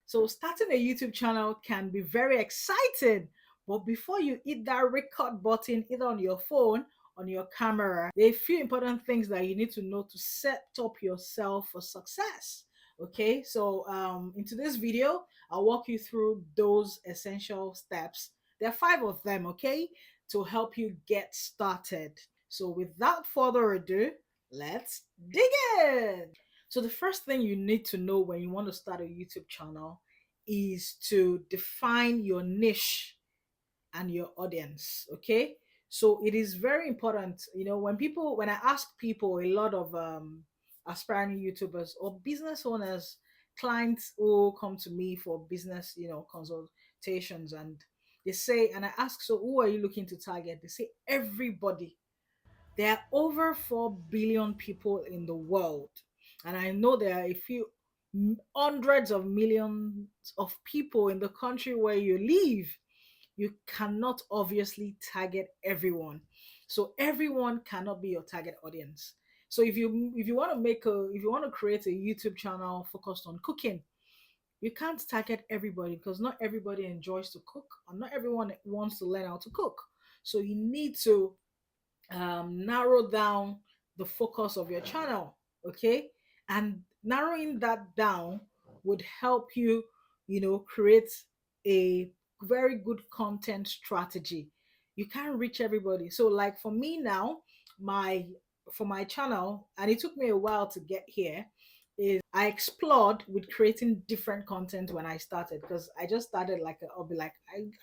So starting a YouTube channel can be very exciting, but before you hit that record button, either on your phone, on your camera, there are a few important things that you need to know to set up yourself for success. Okay, so in today's video, I'll walk you through those essential steps. There are 5 of them, okay, to help you get started. So without further ado, let's dig in. So the first thing you need to know when you want to start a YouTube channel is to define your niche and your audience. Okay. So it is very important, when I ask people, a lot of aspiring YouTubers or business owners, clients who come to me for business, consultations, and they say, and I ask, so who are you looking to target? They say everybody. There are over 4 billion people in the world. And I know there are a few hundreds of millions of people in the country where you live. You cannot obviously target everyone. So everyone cannot be your target audience. So if you want to create a YouTube channel focused on cooking, you can't target everybody because not everybody enjoys to cook and not everyone wants to learn how to cook. So you need to narrow down the focus of your channel. Okay, and narrowing that down would help you, create a very good content strategy. You can't reach everybody. So like for me now, my for my channel, and it took me a while to get here, is I explored with creating different content when I started, because I just started like I'll be like,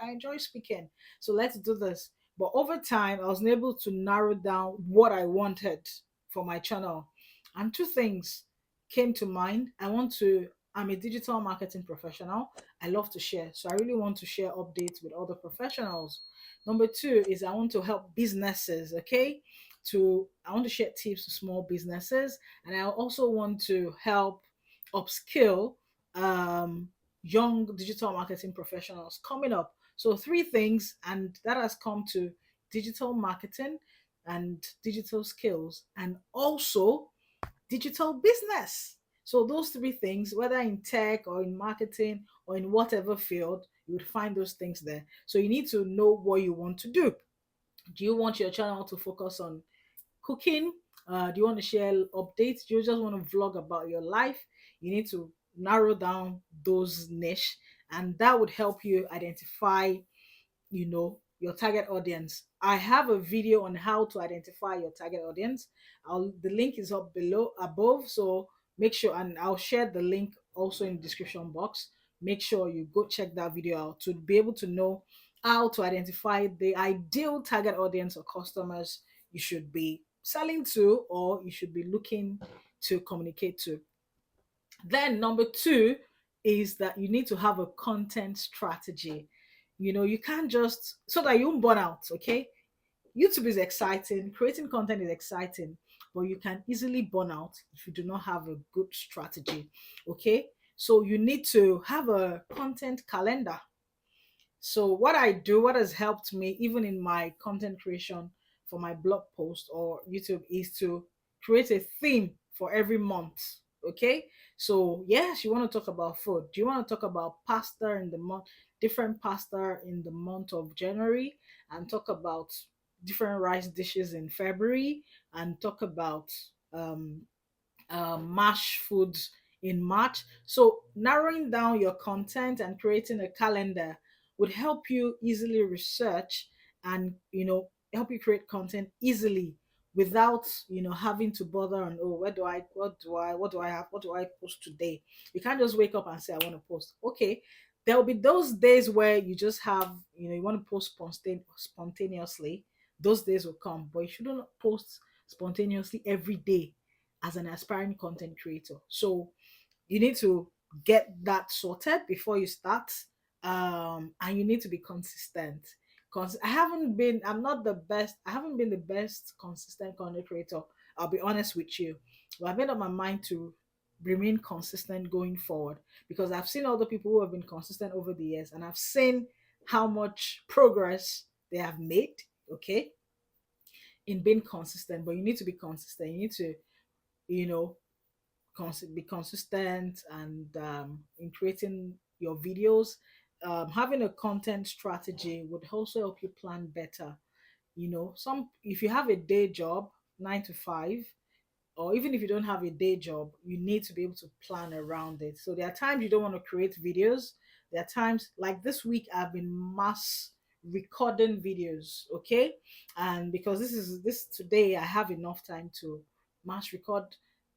I enjoy speaking, so let's do this. But over time, I was able to narrow down what I wanted for my channel. And 2 things came to mind. I'm a digital marketing professional. I love to share. So I really want to share updates with other professionals. Number 2 is I want to help businesses, okay? I want to share tips to small businesses. And I also want to help upskill um, young digital marketing professionals coming up. So 3 things, and that has come to digital marketing and digital skills, and also digital business. So those 3 things, whether in tech or in marketing or in whatever field, you would find those things there. So you need to know what you want to do. Do you want your channel to focus on cooking? Do you want to share updates? Do you just want to vlog about your life? You need to narrow down those niche, and that would help you identify, your target audience. I have a video on how to identify your target audience. The link is up below above, so make sure, and I'll share the link also in the description box. Make sure you go check that video out to be able to know how to identify the ideal target audience or customers you should be selling to, or you should be looking to communicate to. Then number 2 is that you need to have a content strategy. You can't just, so that you won't burn out, okay? YouTube is exciting, creating content is exciting, but you can easily burn out if you do not have a good strategy, okay? So you need to have a content calendar. So what has helped me even in my content creation for my blog post or YouTube is to create a theme for every month. Okay. So yes, you want to talk about food. Do you want to talk about pasta in the month, different pasta in the month of January, and talk about different rice dishes in February, and talk about um mash foods in March. So narrowing down your content and creating a calendar would help you easily research and help you create content easily without having to bother on, oh, where do I what do I post today. You can't just wake up and say I want to post. Okay, there will be those days where you just have, you want to post spontaneously. Those days will come, but you shouldn't post spontaneously every day as an aspiring content creator. So you need to get that sorted before you start. And you need to be consistent. Because I haven't been the best consistent content creator. I'll be honest with you. But I've made up my mind to remain consistent going forward, because I've seen other people who have been consistent over the years, and I've seen how much progress they have made, okay, in being consistent. But you need to be consistent. You need to, you know, be consistent and in creating your videos. Having a content strategy would also help you plan better. Some if you have a day job, 9 to 5, or even if you don't have a day job, you need to be able to plan around it. So there are times you don't want to create videos. There are times like this week I've been mass recording videos, okay? And because this today I have enough time to mass record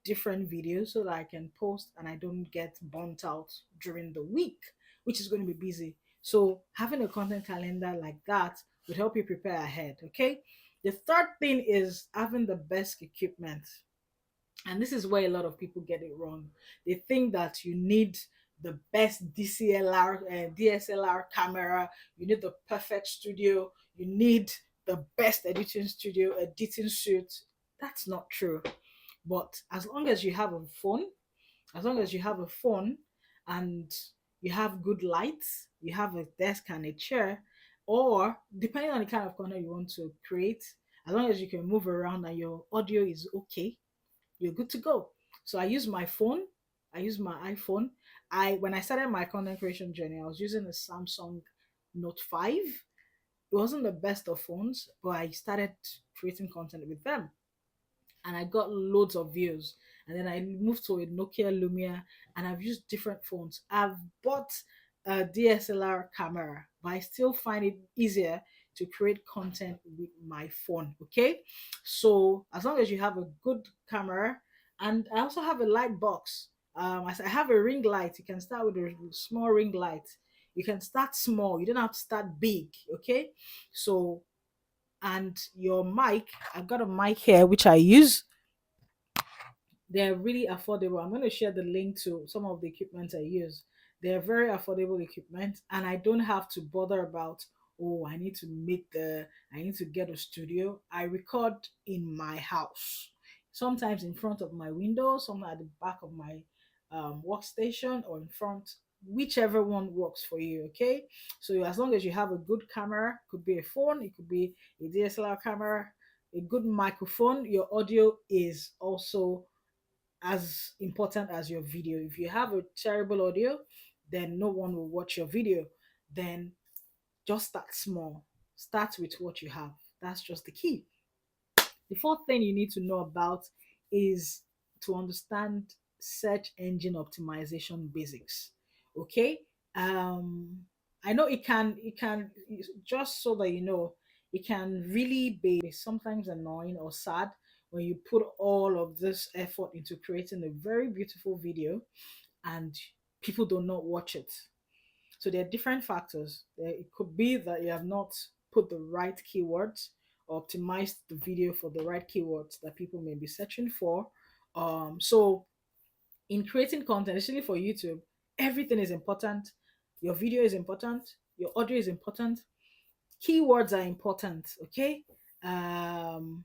different videos so that I can post and I don't get burnt out during the week, which is going to be busy. So having a content calendar like that would help you prepare ahead, okay? The third thing is having the best equipment, and this is where a lot of people get it wrong. They think that you need the best DSLR camera, you need the perfect studio, you need the best editing suit. That's not true. But as long as you have a phone and you have good lights, you have a desk and a chair, or depending on the kind of content you want to create, as long as you can move around and your audio is okay, you're good to go. So I use my phone. I use my iPhone. I When I started my content creation journey, I was using a Samsung Note 5. It wasn't the best of phones, but I started creating content with them and I got loads of views. And then I moved to a Nokia Lumia and I've used different phones. I've bought a DSLR camera, but I still find it easier to create content with my phone. Okay. So as long as you have a good camera, and I also have a light box. I have a ring light. You can start with a small ring light. You can start small. You don't have to start big. Okay. So, and your mic, I've got a mic here which I use. They're really affordable. I'm going to share the link to some of the equipment I use. They're very affordable equipment, and I don't have to bother about, oh, I need to get a studio. I record in my house, sometimes in front of my window, sometimes at the back of my workstation, or in front, whichever one works for you. Okay, so as long as you have a good camera, could be a phone, it could be a DSLR camera, a good microphone, your audio is also as important as your video. If you have a terrible audio, then no one will watch your video. Then just start small. Start with what you have. That's just the key. The fourth thing you need to know about is to understand search engine optimization basics. Okay? I know it can just so that you know, it can really be sometimes annoying or sad when you put all of this effort into creating a very beautiful video and people do not watch it. So there are different factors. It could be that you have not put the right keywords or optimized the video for the right keywords that people may be searching for. So in creating content, especially for YouTube, everything is important. Your video is important. Your audio is important. Keywords are important. Okay. Um,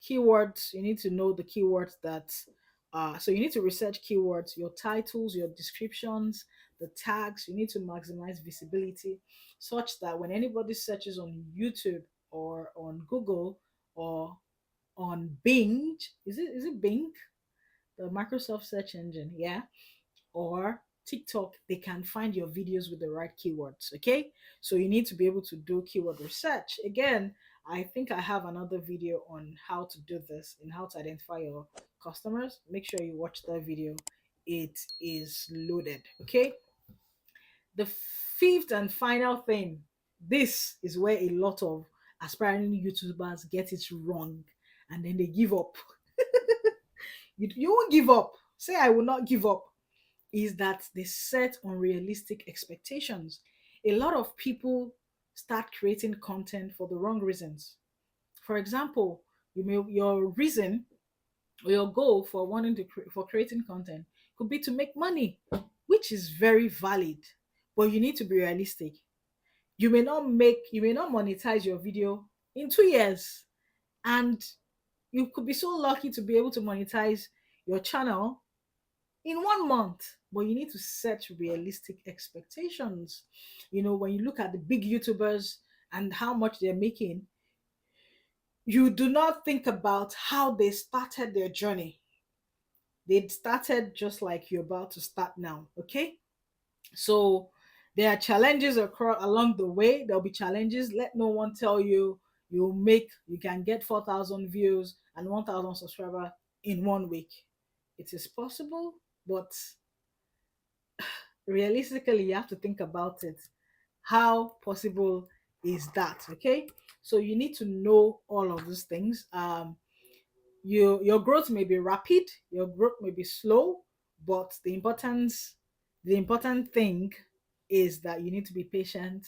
Keywords, you need to know the keywords that so you need to research keywords, your titles, your descriptions, the tags. You need to maximize visibility such that when anybody searches on YouTube or on Google or on Bing, is it Bing, the Microsoft search engine, yeah, or TikTok, they can find your videos with the right keywords. Okay, so you need to be able to do keyword research. Again, I think I have another video on how to do this and how to identify your customers. Make sure you watch that video, it is loaded. Okay, the fifth and final thing, this is where a lot of aspiring YouTubers get it wrong and then they give up. You won't give up. Say, I will not give up. Is that they set unrealistic expectations. A lot of people start creating content for the wrong reasons. For example, your reason or your goal for for creating content could be to make money, which is very valid, but you need to be realistic. You may not monetize your video in 2 years, and you could be so lucky to be able to monetize your channel in 1 month, but you need to set realistic expectations. When you look at the big YouTubers and how much they're making, you do not think about how they started their journey. They started just like you're about to start now. Okay, So there are challenges across along the way. There'll be challenges. Let no one tell you you can get 4,000 views and 1,000 subscriber in 1 week. It is possible, but realistically, you have to think about it. How possible is that? Okay, so you need to know all of these things. Your growth may be rapid, your growth may be slow, but the important thing is that you need to be patient,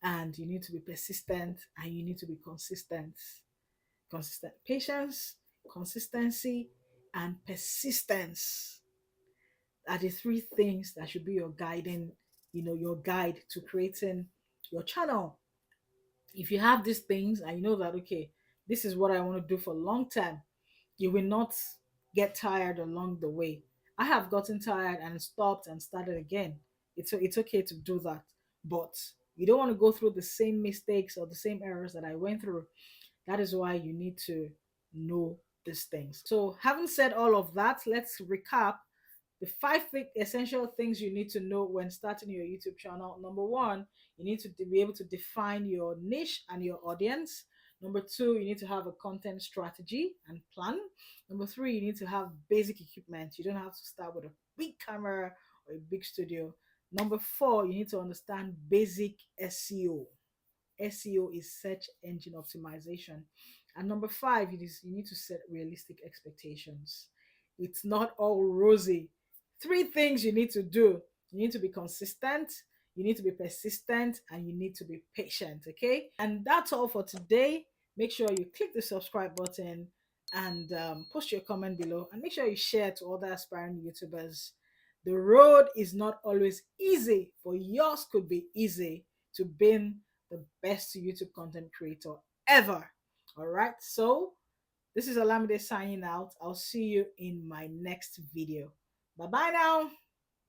and you need to be persistent, and you need to be consistent. Patience, consistency, and persistence are the three things that should be your guiding, your guide to creating your channel. If you have these things and you know that, okay, this is what I want to do for a long time, you will not get tired along the way. I have gotten tired and stopped and started again. It's okay to do that, but you don't want to go through the same mistakes or the same errors that I went through. That is why you need to know these things. So, having said all of that, let's recap the essential things you need to know when starting your YouTube channel. Number one, you need to be able to define your niche and your audience. Number two, you need to have a content strategy and plan. Number three, you need to have basic equipment. You don't have to start with a big camera or a big studio. Number four, you need to understand basic SEO. SEO is search engine optimization. And number five, you need to set realistic expectations. It's not all rosy. Three things you need to do: you need to be consistent, you need to be persistent, and you need to be patient. Okay, and that's all for today. Make sure you click the subscribe button and post your comment below, and make sure you share to other aspiring YouTubers. The road is not always easy, but yours could be easy to being the best YouTube content creator ever. All right, so this is Olamide signing out. I'll see you in my next video. Bye bye now.